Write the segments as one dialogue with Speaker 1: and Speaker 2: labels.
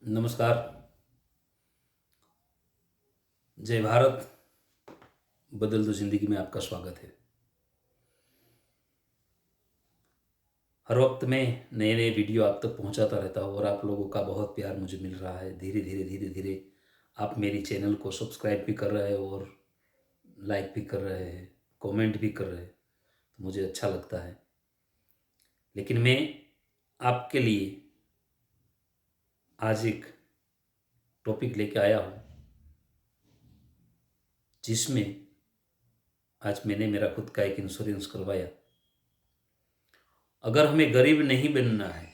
Speaker 1: नमस्कार। जय भारत। बदल दो जिंदगी में आपका स्वागत है। हर वक्त मैं नए नए वीडियो आप तक पहुंचाता रहता हूं और आप लोगों का बहुत प्यार मुझे मिल रहा है। धीरे धीरे धीरे धीरे आप मेरी चैनल को सब्सक्राइब भी कर रहे हैं और लाइक भी कर रहे हैं, कमेंट भी कर रहे हैं, तो मुझे अच्छा लगता है। लेकिन मैं आपके लिए आज एक टॉपिक लेके आया हूं जिसमें आज मैंने मेरा खुद का एक इंश्योरेंस करवाया। अगर हमें गरीब नहीं बनना है,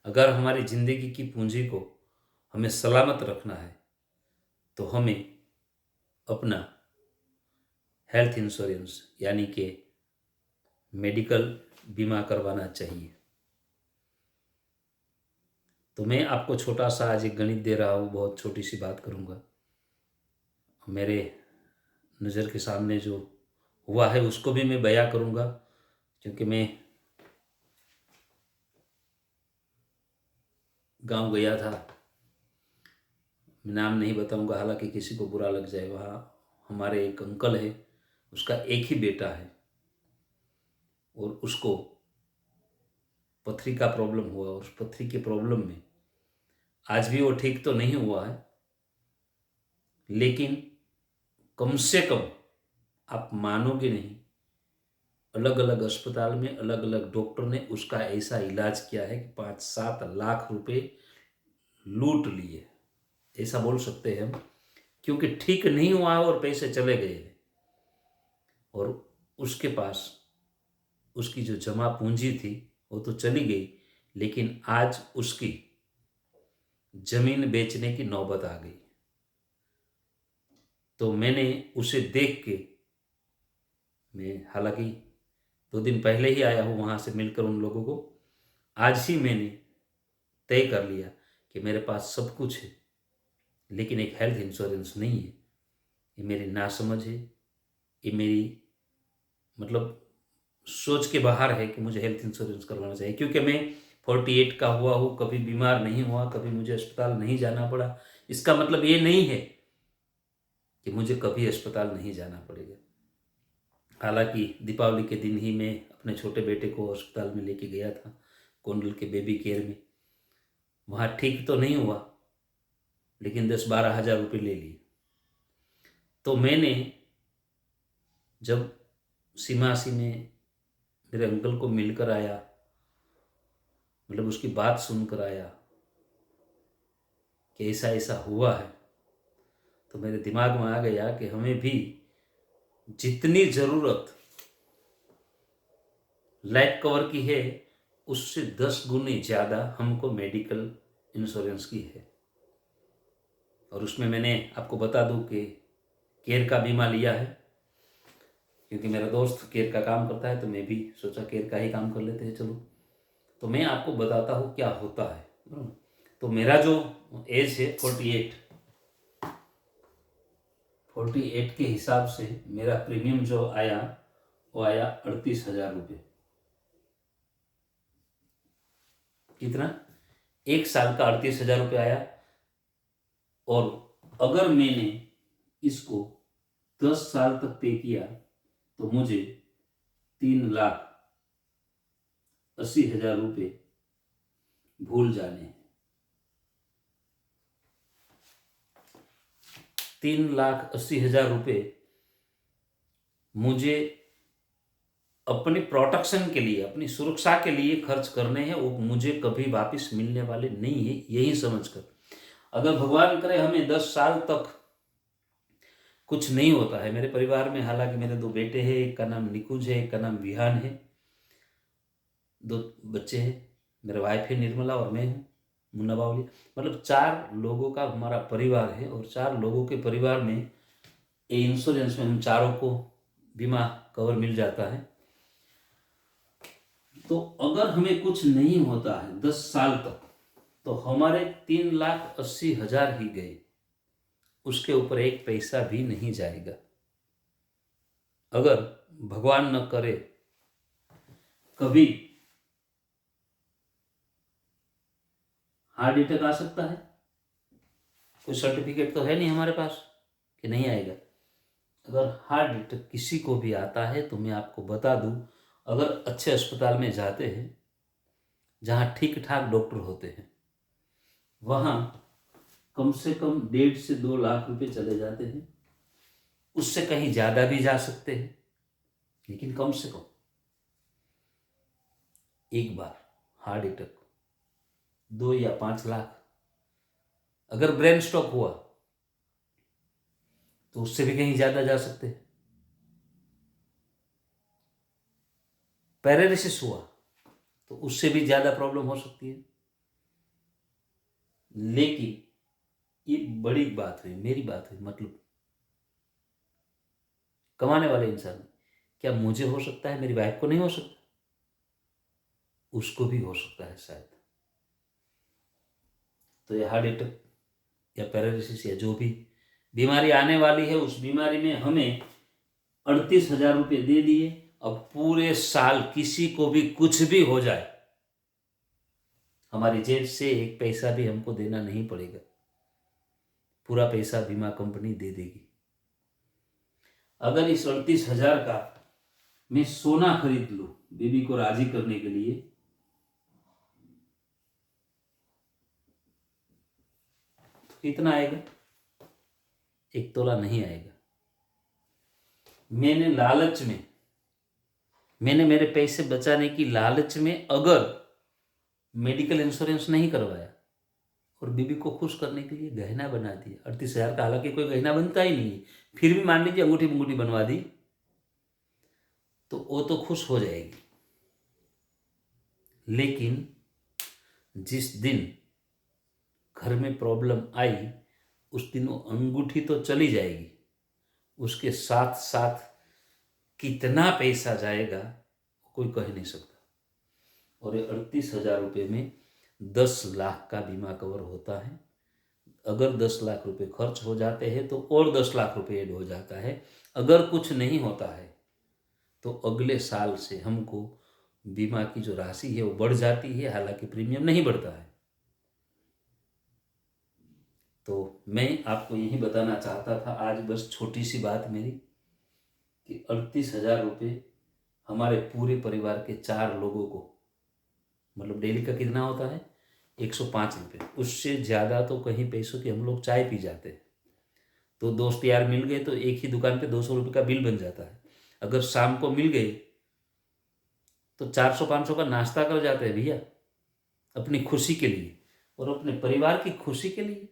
Speaker 1: अगर हमारी ज़िंदगी की पूंजी को हमें सलामत रखना है, तो हमें अपना हेल्थ इंश्योरेंस यानी कि मेडिकल बीमा करवाना चाहिए। तो मैं आपको छोटा सा आज एक गणित दे रहा हूँ, बहुत छोटी सी बात करूँगा। मेरे नज़र के सामने जो हुआ है उसको भी मैं बयां करूँगा, क्योंकि मैं गांव गया था। मैं नाम नहीं बताऊंगा, हालांकि किसी को बुरा लग जाए। वहाँ हमारे एक अंकल है, उसका एक ही बेटा है और उसको पथरी का प्रॉब्लम हुआ और उस पथरी के प्रॉब्लम में आज भी वो ठीक तो नहीं हुआ है, लेकिन कम से कम आप मानोगे नहीं, अलग अलग अस्पताल में अलग अलग डॉक्टर ने उसका ऐसा इलाज किया है कि 5-7 लाख रुपए लूट लिए, ऐसा बोल सकते हैं हम। क्योंकि ठीक नहीं हुआ और पैसे चले गए और उसके पास उसकी जो जमा पूंजी थी वो तो चली गई, लेकिन आज उसकी जमीन बेचने की नौबत आ गई। तो मैंने उसे देख के, मैं हालांकि 2 दिन पहले ही आया हूँ वहाँ से मिलकर उन लोगों को, आज ही मैंने तय कर लिया कि मेरे पास सब कुछ है लेकिन एक हेल्थ इंश्योरेंस नहीं है। ये मेरी नासमझ है, ये मेरी मतलब सोच के बाहर है कि मुझे हेल्थ इंश्योरेंस करवाना चाहिए। क्योंकि मैं 48 का हुआ हूँ, कभी बीमार नहीं हुआ, कभी मुझे अस्पताल नहीं जाना पड़ा। इसका मतलब ये नहीं है कि मुझे कभी अस्पताल नहीं जाना पड़ेगा। हालांकि दीपावली के दिन ही मैं अपने छोटे बेटे को अस्पताल में लेके गया था, कोंडल के बेबी केयर में। वहाँ ठीक तो नहीं हुआ, लेकिन 10-12 हज़ार रुपये ले लिए। तो मैंने जब सीमासी में मेरे अंकल को मिलकर आया, मतलब उसकी बात सुनकर आया कि ऐसा ऐसा हुआ है, तो मेरे दिमाग में आ गया कि हमें भी जितनी ज़रूरत लाइफ कवर की है उससे 10 गुने ज़्यादा हमको मेडिकल इंश्योरेंस की है। और उसमें मैंने आपको बता दूं कि केयर का बीमा लिया है, क्योंकि मेरा दोस्त केयर का काम करता है, तो मैं भी सोचा केयर का ही काम कर लेते हैं। चलो, तो मैं आपको बताता हूँ क्या होता है। तो मेरा जो एज है 48 के हिसाब से मेरा प्रीमियम जो आया वो आया 38,000 रुपये। कितना? 1 साल का 38,000 रुपये आया। और अगर मैंने इसको 10 साल तक पे किया तो मुझे 3,80,000 रुपये भूल जाने हैं। 3,80,000 रुपये मुझे अपनी प्रोटेक्शन के लिए, अपनी सुरक्षा के लिए खर्च करने हैं। वो मुझे कभी वापस मिलने वाले नहीं है, यही समझकर। अगर भगवान करे हमें 10 साल तक कुछ नहीं होता है, मेरे परिवार में हालांकि मेरे 2 बेटे हैं, एक का नाम निकुंज है, एक का नाम विहान है, 2 बच्चे हैं, मेरे वाइफ है निर्मला और मैं हूँ मुन्ना बावली। मतलब 4 लोगों का हमारा परिवार है और 4 लोगों के परिवार में ये इंश्योरेंस में हम चारों को बीमा कवर मिल जाता है। तो अगर हमें कुछ नहीं होता है 10 साल तक, तो हमारे 3,80,000 ही गए, उसके ऊपर एक पैसा भी नहीं जाएगा। अगर भगवान न करे कभी हार्ट अटैक आ सकता है? कोई सर्टिफिकेट तो है नहीं हमारे पास कि नहीं आएगा। अगर हार्ट अटैक किसी को भी आता है तो मैं आपको बता दूं, अगर अच्छे अस्पताल में जाते हैं जहाँ ठीक ठाक डॉक्टर होते हैं, वहाँ कम से कम 1.5 से 2 लाख रुपए चले जाते हैं। उससे कहीं ज़्यादा भी जा सकते हैं, लेकिन कम से कम एक बार हार्ट अटैक 2 या 5 लाख। अगर ब्रेन स्ट्रोक हुआ तो उससे भी कहीं ज़्यादा जा सकते हैं। पैरालिसिस हुआ तो उससे भी ज़्यादा प्रॉब्लम हो सकती है। लेकिन ये बड़ी बात हुई, मेरी बात हुई, मतलब कमाने वाले इंसान। क्या मुझे हो सकता है, मेरी वाइफ को नहीं हो सकता? उसको भी हो सकता है शायद। तो ये हार्ट अटैक या पैरालिसिस या जो भी बीमारी आने वाली है, उस बीमारी में हमें 38,000 रुपये दे दिए। अब पूरे साल किसी को भी कुछ भी हो जाए, हमारी जेब से एक पैसा भी हमको देना नहीं पड़ेगा, पूरा पैसा बीमा कंपनी दे देगी। अगर इस 38,000 का मैं सोना खरीद लूं बीबी को राजी करने के लिए, तो कितना आएगा? 1 तोला नहीं आएगा। मैंने मेरे पैसे बचाने की लालच में अगर मेडिकल इंश्योरेंस नहीं करवाया और बीबी को खुश करने के लिए गहना बना दिया 38,000 का, हालांकि कोई गहना बनता ही नहीं है, फिर भी मान लीजिए अंगूठी मुंगूठी बनवा दी, तो वो तो खुश हो जाएगी। लेकिन जिस दिन घर में प्रॉब्लम आई, उस दिन वो अंगूठी तो चली जाएगी, उसके साथ साथ कितना पैसा जाएगा कोई कह नहीं सकता। और ये 38,000 रुपये में 10 लाख का बीमा कवर होता है। अगर 10 लाख रुपए खर्च हो जाते हैं तो और 10 लाख रुपए ऐड हो जाता है। अगर कुछ नहीं होता है तो अगले साल से हमको बीमा की जो राशि है वो बढ़ जाती है, हालांकि प्रीमियम नहीं बढ़ता है। तो मैं आपको यही बताना चाहता था आज, बस छोटी सी बात मेरी, कि 38,000 रुपये हमारे पूरे परिवार के 4 लोगों को, मतलब डेली का कितना होता है? 105 रुपये। उससे ज़्यादा तो कहीं पैसों की हम लोग चाय पी जाते हैं, तो दोस्त यार मिल गए तो एक ही दुकान पे 200 रुपये का बिल बन जाता है। अगर शाम को मिल गए तो 400-500 का नाश्ता कर जाते हैं भैया, अपनी खुशी के लिए और अपने परिवार की खुशी के लिए।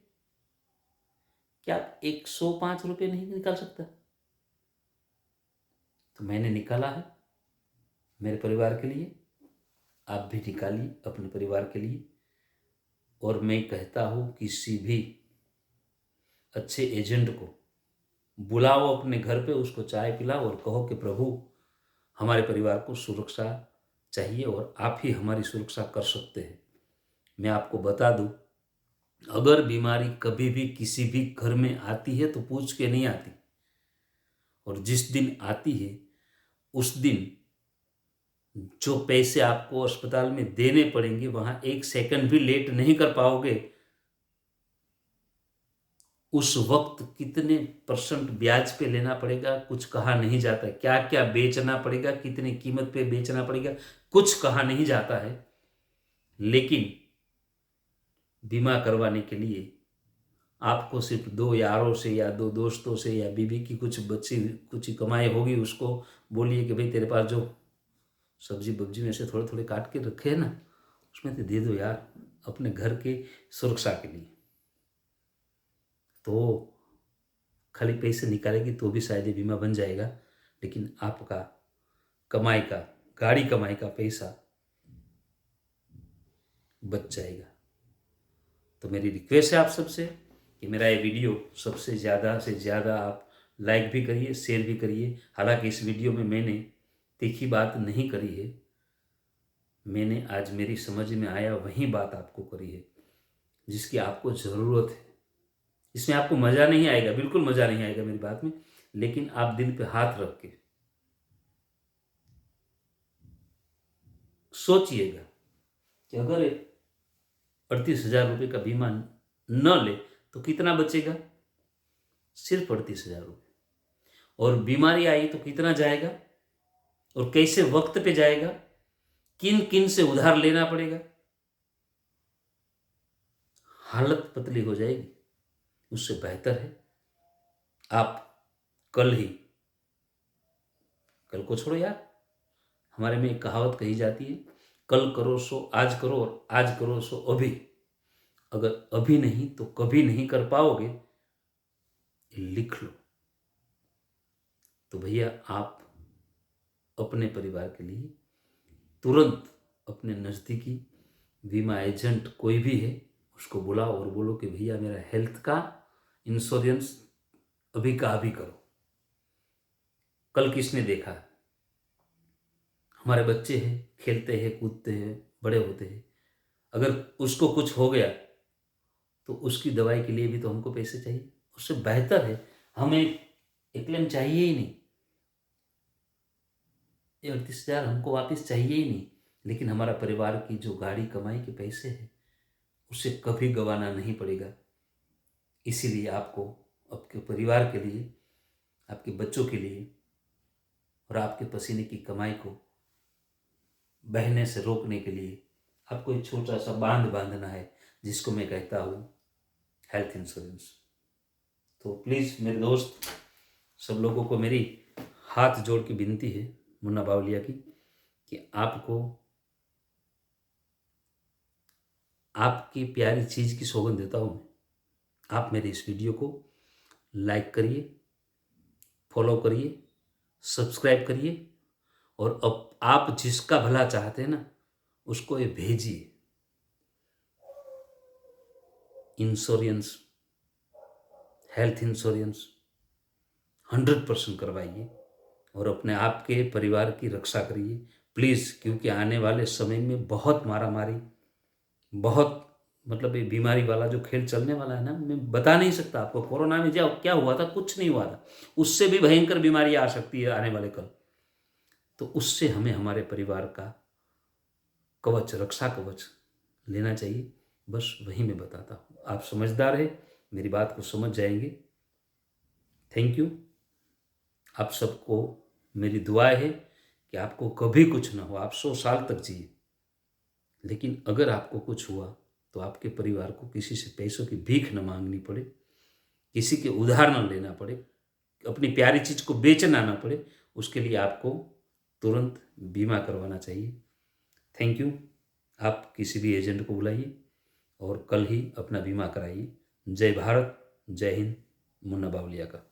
Speaker 1: क्या आप 105 रुपये नहीं निकाल सकता? तो मैंने निकाला है मेरे परिवार के लिए, आप भी निकालिए अपने परिवार के लिए। और मैं कहता हूँ किसी भी अच्छे एजेंट को बुलाओ अपने घर पे, उसको चाय पिलाओ और कहो कि प्रभु हमारे परिवार को सुरक्षा चाहिए और आप ही हमारी सुरक्षा कर सकते हैं। मैं आपको बता दूं, अगर बीमारी कभी भी किसी भी घर में आती है तो पूछ के नहीं आती, और जिस दिन आती है उस दिन जो पैसे आपको अस्पताल में देने पड़ेंगे, वहाँ 1 सेकंड भी लेट नहीं कर पाओगे। उस वक्त कितने % ब्याज पे लेना पड़ेगा कुछ कहा नहीं जाता, क्या क्या बेचना पड़ेगा, कितनी कीमत पे बेचना पड़ेगा कुछ कहा नहीं जाता है। लेकिन बीमा करवाने के लिए आपको सिर्फ 2 यारों से या 2 दोस्तों से या बीवी की कुछ बच्ची कुछ ही कमाई होगी, उसको बोलिए कि भाई तेरे पास जो सब्जी बब्जी में से थोड़े थोड़े काट के रखे हैं ना, उसमें से दे दो यार अपने घर की सुरक्षा के लिए। तो खाली पैसे निकालेगी तो भी शायद ये बीमा बन जाएगा, लेकिन आपका कमाई का, गाड़ी कमाई का पैसा बच जाएगा। तो मेरी रिक्वेस्ट है आप सबसे कि मेरा ये वीडियो सबसे ज़्यादा से ज़्यादा आप लाइक भी करिए, शेयर भी करिए। हालांकि इस वीडियो में मैंने तीखी बात नहीं करी है, मैंने आज मेरी समझ में आया वही बात आपको करी है जिसकी आपको ज़रूरत है। इसमें आपको मज़ा नहीं आएगा, बिल्कुल मज़ा नहीं आएगा मेरी बात में, लेकिन आप दिल पे हाथ रख के सोचिएगा कि अगर 38,000 रुपये का बीमा न ले तो कितना बचेगा? सिर्फ 38,000 रुपये। और बीमारी आई तो कितना जाएगा और कैसे वक्त पे जाएगा, किन किन से उधार लेना पड़ेगा, हालत पतली हो जाएगी। उससे बेहतर है आप कल को छोड़ो यार, हमारे में एक कहावत कही जाती है, कल करो सो आज करो और आज करो सो अभी। अगर अभी नहीं तो कभी नहीं कर पाओगे, लिख लो। तो भैया आप अपने परिवार के लिए तुरंत अपने नज़दीकी बीमा एजेंट कोई भी है उसको बुलाओ और बोलो कि भैया मेरा हेल्थ का इंश्योरेंस अभी का अभी करो। कल किसने देखा, हमारे बच्चे हैं, खेलते हैं, कूदते हैं, बड़े होते हैं, अगर उसको कुछ हो गया तो उसकी दवाई के लिए भी तो हमको पैसे चाहिए। उससे बेहतर है हमें एक क्लेम चाहिए ही नहीं, ये 38,000 हमको वापस चाहिए ही नहीं, लेकिन हमारा परिवार की जो गाड़ी कमाई के पैसे हैं उसे कभी गंवाना नहीं पड़ेगा। इसीलिए आपको आपके परिवार के लिए, आपके बच्चों के लिए और आपके पसीने की कमाई को बहने से रोकने के लिए आपको एक छोटा सा बांध बांधना है, जिसको मैं कहता हूँ हेल्थ इंश्योरेंस। तो प्लीज़ मेरे दोस्त, सब लोगों को मेरी हाथ जोड़ के विनती है मुन्ना बावलिया की, कि आपको आपकी प्यारी चीज़ की सौगंध देता हूँ मैं, आप मेरे इस वीडियो को लाइक करिए, फॉलो करिए, सब्सक्राइब करिए और अब आप जिसका भला चाहते हैं ना उसको ये भेजिए। इंश्योरेंस, हेल्थ इंश्योरेंस 100% करवाइए और अपने आप के परिवार की रक्षा करिए प्लीज़, क्योंकि आने वाले समय में बहुत मारामारी, बहुत मतलब ये बीमारी वाला जो खेल चलने वाला है ना, मैं बता नहीं सकता आपको। कोरोना में जो क्या हुआ था, कुछ नहीं हुआ था, उससे भी भयंकर बीमारी आ सकती है आने वाले कल। तो उससे हमें हमारे परिवार का कवच, रक्षा कवच लेना चाहिए। बस वही मैं बताता हूँ, आप समझदार है, मेरी बात को समझ जाएंगे। Thank you. आप सबको मेरी दुआ है कि आपको कभी कुछ ना हो, आप 100 साल तक जिए, लेकिन अगर आपको कुछ हुआ तो आपके परिवार को किसी से पैसों की भीख न मांगनी पड़े, किसी के उधार न लेना पड़े, अपनी प्यारी चीज़ को बेचना ना पड़े। उसके लिए आपको तुरंत बीमा करवाना चाहिए। Thank you. आप किसी भी एजेंट को बुलाइए और कल ही अपना बीमा कराइए। जय भारत, जय हिंद। मुन्ना बावलिया का।